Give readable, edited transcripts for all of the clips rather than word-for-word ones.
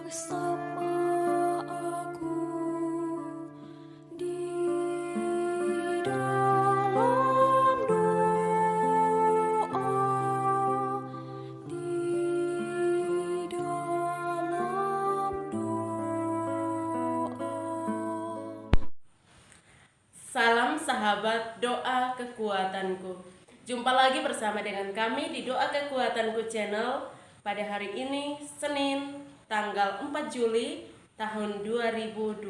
Bersama aku di dalam doa, di dalam doa. Salam sahabat doa kekuatanku. Jumpa lagi bersama dengan kami di Doa Kekuatanku channel pada hari ini Senin tanggal 4 Juli tahun 2022.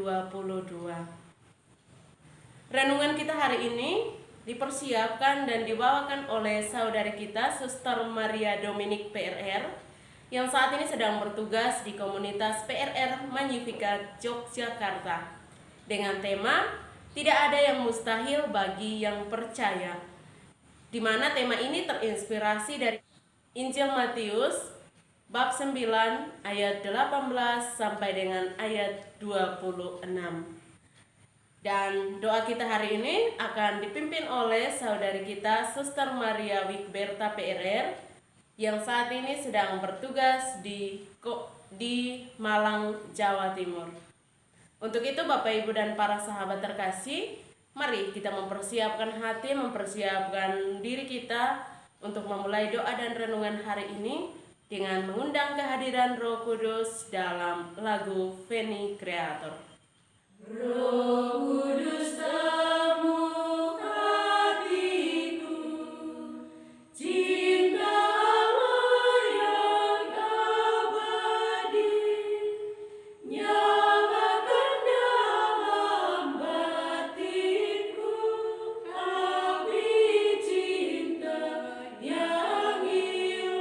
Renungan kita hari ini dipersiapkan dan dibawakan oleh saudari kita Suster Maria Dominik PRR yang saat ini sedang bertugas di komunitas PRR Magnificat Yogyakarta dengan tema Tidak ada yang mustahil bagi yang percaya, di mana tema ini terinspirasi dari Injil Matius bab 9 ayat 18 sampai dengan ayat 26. Dan doa kita hari ini akan dipimpin oleh saudari kita Suster Maria Wikberta PRR yang saat ini sedang bertugas di Malang, Jawa Timur. Untuk itu Bapak Ibu dan para sahabat terkasih, mari kita mempersiapkan hati, mempersiapkan diri kita untuk memulai doa dan renungan hari ini dengan mengundang kehadiran Roh Kudus dalam lagu Veni Creator. Roh Kudus temui hatiku, cinta Allah yang abadi, nyalakan dalam batinku api cinta yang ilahi.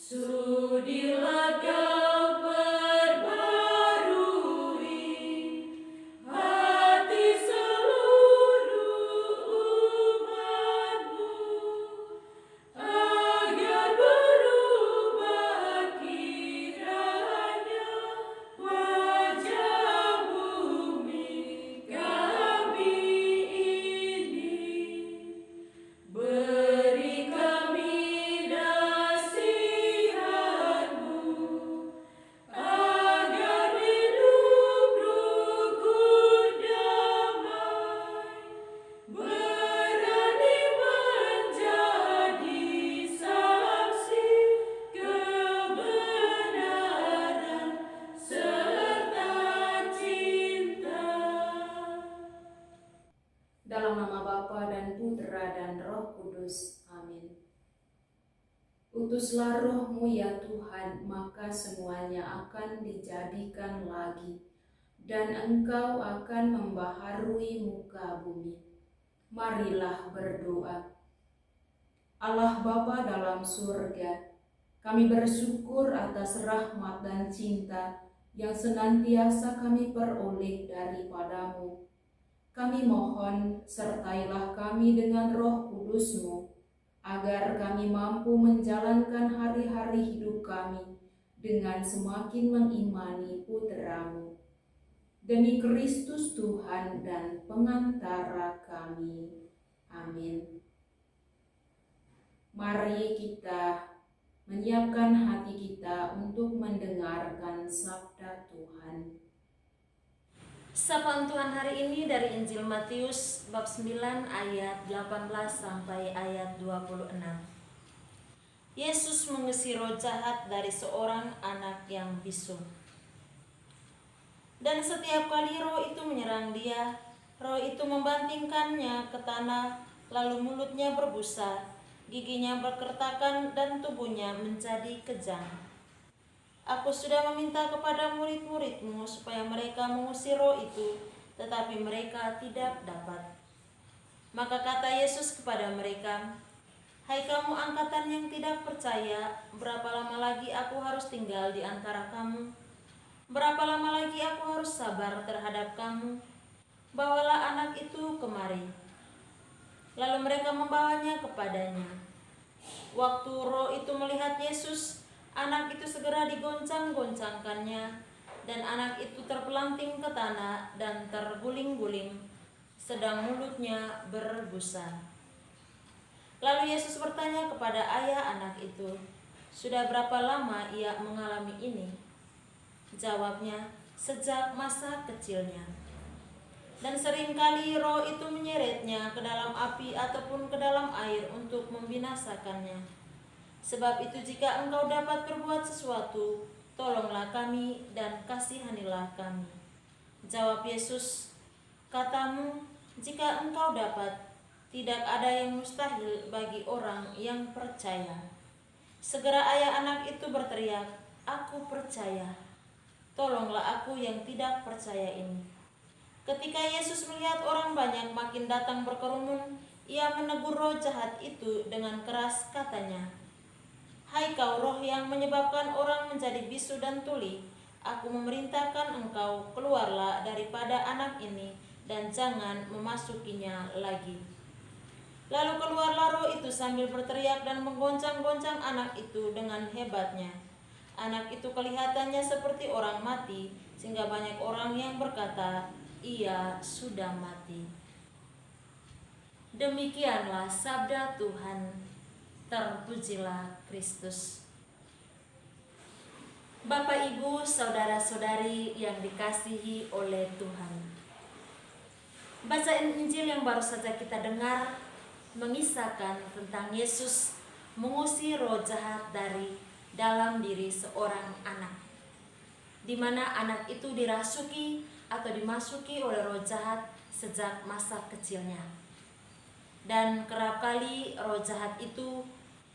Sudilah kau perbarui hati seluruh umatmu, agar berubah kiranya wajah bumi kami ini. Beri kami nasihat-Mu, agar hidup rukun damai, berani menjadi saksi kebenaran serta cinta. Dalam nama Bapa dan Putra dan Roh Kudus. Amin. Utuslah Roh-Mu ya Tuhan, maka semuanya akan dijadikan lagi, dan Engkau akan membaharui muka bumi. Marilah berdoa. Allah Bapa dalam surga, kami bersyukur atas rahmat dan cinta yang senantiasa kami peroleh daripada-Mu. Kami mohon, sertailah kami dengan Roh Kudus-Mu, agar kami mampu menjalankan hari-hari hidup kami dengan semakin mengimani Putra-Mu. Demi Kristus Tuhan dan pengantara kami. Amin. Mari kita menyiapkan hati kita untuk mendengarkan sabda Tuhan. Sapaan Tuhan hari ini dari Injil Matius bab 9 ayat 18 sampai ayat 26. Yesus mengusir roh jahat dari seorang anak yang bisu. Dan setiap kali roh itu menyerang dia, roh itu membantingkannya ke tanah, lalu mulutnya berbusa, giginya berkertakan dan tubuhnya menjadi kejang. Aku sudah meminta kepada murid-murid-Mu supaya mereka mengusir roh itu, tetapi mereka tidak dapat. Maka kata Yesus kepada mereka, "Hai kamu angkatan yang tidak percaya, berapa lama lagi aku harus tinggal di antara kamu? Berapa lama lagi aku harus sabar terhadap kamu? Bawalah anak itu kemari." Lalu mereka membawanya kepadanya. Waktu roh itu melihat Yesus, anak itu segera digoncang-goncangkannya, dan anak itu terpelanting ke tanah dan terguling-guling, sedang mulutnya berbusa. Lalu Yesus bertanya kepada ayah anak itu, Sudah berapa lama ia mengalami ini? Jawabnya, sejak masa kecilnya. Dan seringkali roh itu menyeretnya ke dalam api ataupun ke dalam air untuk membinasakannya. Sebab itu jika engkau dapat berbuat sesuatu, tolonglah kami dan kasihanilah kami. Jawab Yesus, katamu, jika engkau dapat, tidak ada yang mustahil bagi orang yang percaya. Segera ayah anak itu berteriak, aku percaya. Tolonglah aku yang tidak percaya ini. Ketika Yesus melihat orang banyak makin datang berkerumun, ia menegur roh jahat itu dengan keras, katanya, hai kau roh yang menyebabkan orang menjadi bisu dan tuli, aku memerintahkan engkau keluarlah daripada anak ini dan jangan memasukinya lagi. Lalu keluarlah roh itu sambil berteriak dan menggoncang-goncang anak itu dengan hebatnya. Anak itu kelihatannya seperti orang mati, sehingga banyak orang yang berkata, ia sudah mati. Demikianlah sabda Tuhan. Terpujilah Kristus. Bapak, Ibu, saudara-saudari yang dikasihi oleh Tuhan. Bacaan Injil yang baru saja kita dengar mengisahkan tentang Yesus mengusir roh jahat dari dalam diri seorang anak, di mana anak itu dirasuki atau dimasuki oleh roh jahat sejak masa kecilnya. Dan kerap kali roh jahat itu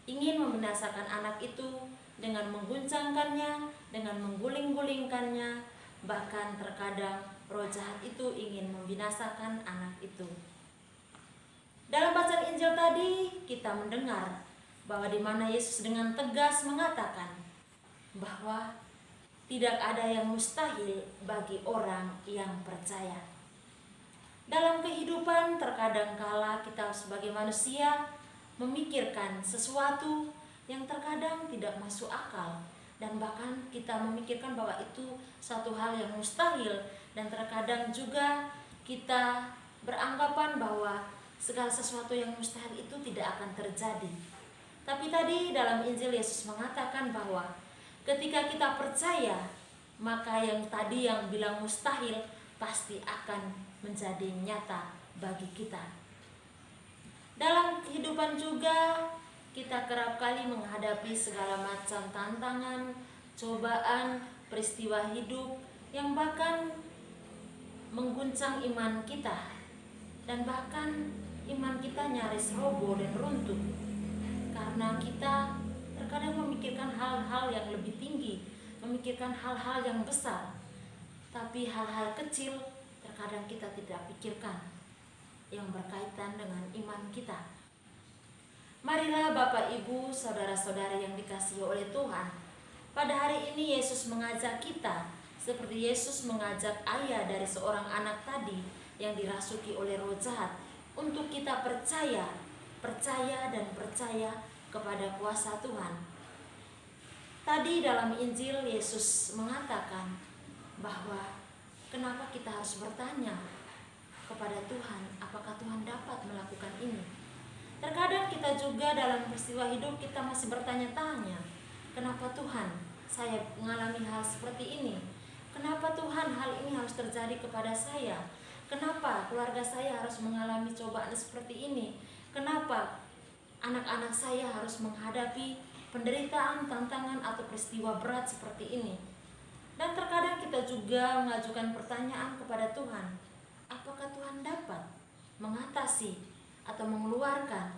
ingin membinasakan anak itu dengan mengguncangkannya, dengan mengguling-gulingkannya, bahkan terkadang roh jahat itu ingin membinasakan anak itu. Dalam bacaan Injil tadi kita mendengar bahwa di mana Yesus dengan tegas mengatakan bahwa tidak ada yang mustahil bagi orang yang percaya. Dalam kehidupan terkadang kala kita sebagai manusia memikirkan sesuatu yang terkadang tidak masuk akal, dan bahkan kita memikirkan bahwa itu satu hal yang mustahil, dan terkadang juga kita beranggapan bahwa segala sesuatu yang mustahil itu tidak akan terjadi. Tapi tadi dalam Injil Yesus mengatakan bahwa ketika kita percaya, maka yang tadi yang bilang mustahil pasti akan menjadi nyata bagi kita. Dalam kehidupan juga kita kerap kali menghadapi segala macam tantangan, cobaan, peristiwa hidup yang bahkan mengguncang iman kita, dan bahkan iman kita nyaris roboh dan runtuh karena kita terkadang memikirkan hal-hal yang lebih tinggi, memikirkan hal-hal yang besar, tapi hal-hal kecil terkadang kita tidak pikirkan yang berkaitan dengan iman kita. Marilah Bapak, Ibu, saudara-saudari yang dikasihi oleh Tuhan, pada hari ini Yesus mengajak kita seperti Yesus mengajak ayah dari seorang anak tadi yang dirasuki oleh roh jahat, untuk kita percaya dan percaya kepada kuasa Tuhan. Tadi dalam Injil Yesus mengatakan bahwa kenapa kita harus bertanya kepada Tuhan, apakah Tuhan dapat melakukan ini? Terkadang kita juga dalam peristiwa hidup kita masih bertanya-tanya, kenapa Tuhan saya mengalami hal seperti ini? Kenapa Tuhan hal ini harus terjadi kepada saya? Kenapa keluarga saya harus mengalami cobaan seperti ini? Kenapa anak-anak saya harus menghadapi penderitaan, tantangan, atau peristiwa berat seperti ini? Dan terkadang kita juga mengajukan pertanyaan kepada Tuhan, apakah Tuhan dapat mengatasi atau mengeluarkan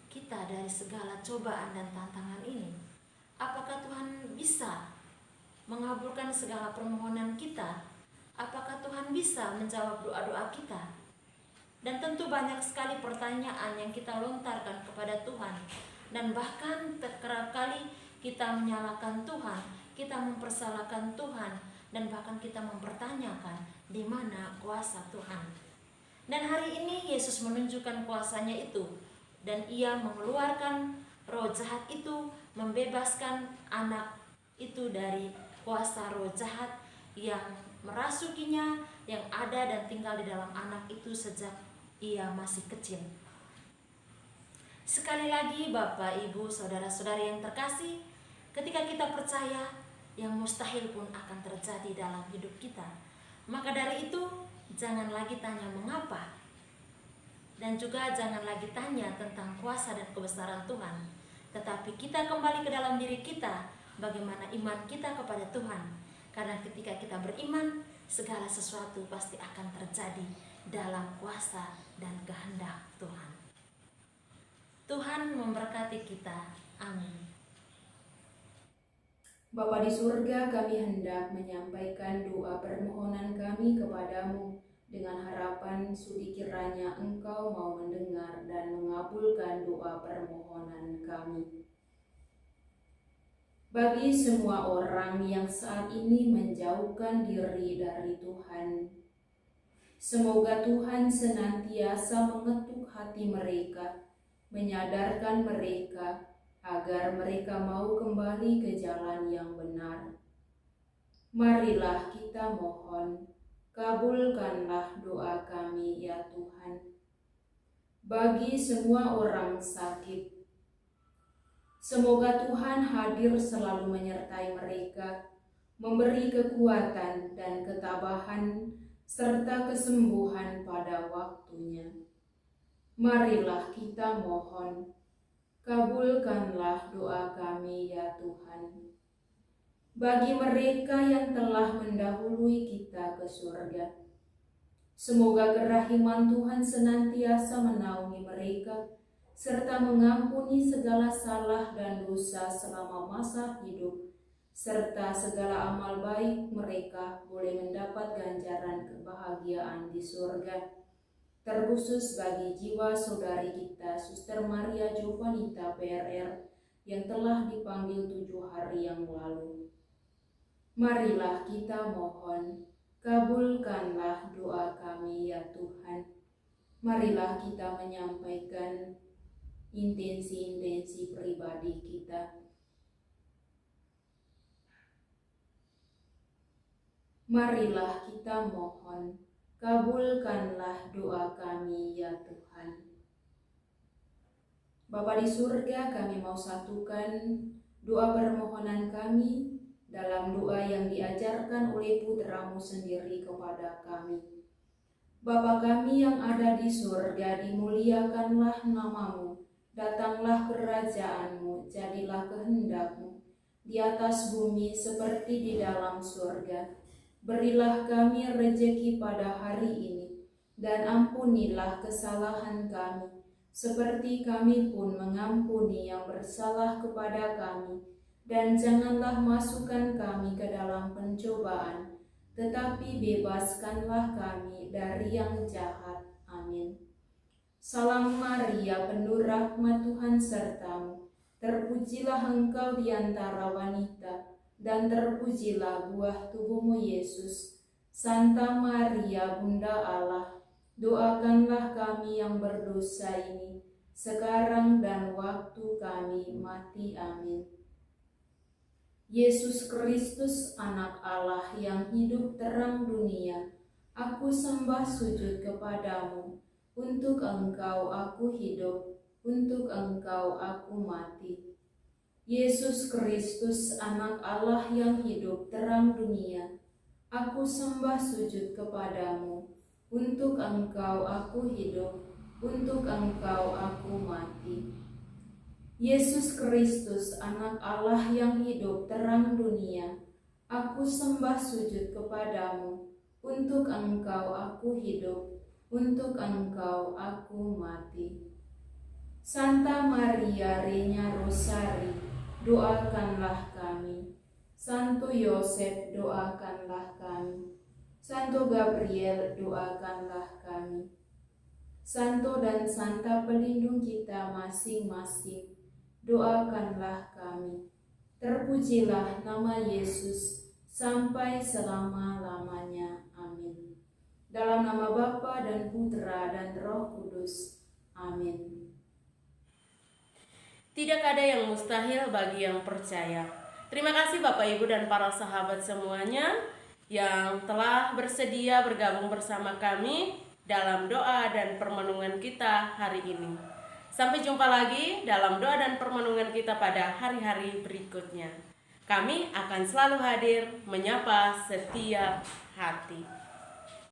kita dari segala cobaan dan tantangan ini? Apakah Tuhan bisa mengabulkan segala permohonan kita? Apakah Tuhan bisa menjawab doa-doa kita? Dan tentu banyak sekali pertanyaan yang kita lontarkan kepada Tuhan, dan bahkan kerap kali kita menyalahkan Tuhan, kita mempersalahkan Tuhan, dan bahkan kita mempertanyakan di mana kuasa Tuhan. Dan hari ini Yesus menunjukkan kuasanya itu, dan ia mengeluarkan roh jahat itu, membebaskan anak itu dari kuasa roh jahat yang merasukinya, yang ada dan tinggal di dalam anak itu sejak ia masih kecil. Sekali lagi Bapak, Ibu, Saudara-saudari yang terkasih, ketika kita percaya, yang mustahil pun akan terjadi dalam hidup kita. Maka dari itu, jangan lagi tanya mengapa. Dan juga jangan lagi tanya tentang kuasa dan kebesaran Tuhan. Tetapi kita kembali ke dalam diri kita, bagaimana iman kita kepada Tuhan. Karena ketika kita beriman, segala sesuatu pasti akan terjadi dalam kuasa dan kehendak Tuhan. Tuhan memberkati kita. Amin. Bapa di surga, kami hendak menyampaikan doa permohonan kami kepadamu dengan harapan sudi kiranya Engkau mau mendengar dan mengabulkan doa permohonan kami. Bagi semua orang yang saat ini menjauhkan diri dari Tuhan, semoga Tuhan senantiasa mengetuk hati mereka, menyadarkan mereka agar mereka mau kembali ke jalan yang benar. Marilah kita mohon, kabulkanlah doa kami ya Tuhan. Bagi semua orang sakit, semoga Tuhan hadir selalu menyertai mereka, memberi kekuatan dan ketabahan serta kesembuhan pada waktunya. Marilah kita mohon, kabulkanlah doa kami ya Tuhan. Bagi mereka yang telah mendahului kita ke surga, semoga kerahiman Tuhan senantiasa menaungi mereka, serta mengampuni segala salah dan dosa selama masa hidup, serta segala amal baik mereka boleh mendapat ganjaran kebahagiaan di surga. Terkhusus bagi jiwa saudari kita, Suster Maria Jovanita PRR, yang telah dipanggil 7 hari yang lalu. Marilah kita mohon, kabulkanlah doa kami ya Tuhan. Marilah kita menyampaikan intensi-intensi pribadi kita. Marilah kita mohon, kabulkanlah doa kami ya Tuhan. Bapa di surga, kami mau satukan doa permohonan kami dalam doa yang diajarkan oleh putramu sendiri kepada kami. Bapa kami yang ada di surga, dimuliakanlah namamu, datanglah kerajaanmu, jadilah kehendakmu di atas bumi seperti di dalam surga. Berilah kami rejeki pada hari ini, dan ampunilah kesalahan kami, seperti kami pun mengampuni yang bersalah kepada kami. Dan janganlah masukkan kami ke dalam pencobaan, tetapi bebaskanlah kami dari yang jahat. Amin. Salam Maria, penuh rahmat Tuhan sertamu, terpujilah engkau di antara wanita, dan terpujilah buah tubuhmu Yesus. Santa Maria, Bunda Allah, doakanlah kami yang berdosa ini, sekarang dan waktu kami mati. Amin. Yesus Kristus, anak Allah yang hidup terang dunia, aku sembah sujud kepadamu. Untuk engkau aku hidup, untuk engkau aku mati. Yesus Kristus, anak Allah yang hidup terang dunia, aku sembah sujud kepadamu. Untuk engkau aku hidup, untuk engkau aku mati. Yesus Kristus, anak Allah yang hidup terang dunia, aku sembah sujud kepadamu. Untuk engkau aku hidup, untuk engkau aku mati. Santa Maria Reina Rosari, doakanlah kami. Santo Yosef, doakanlah kami. Santo Gabriel, doakanlah kami. Santo dan Santa pelindung kita masing-masing, doakanlah kami. Terpujilah nama Yesus sampai selama-lamanya. Amin. Dalam nama Bapa dan Putra dan Roh Kudus. Amin. Tidak ada yang mustahil bagi yang percaya. Terima kasih Bapak Ibu dan para sahabat semuanya yang telah bersedia bergabung bersama kami dalam doa dan permenungan kita hari ini. Sampai jumpa lagi dalam doa dan permenungan kita pada hari-hari berikutnya. Kami akan selalu hadir menyapa setiap hati.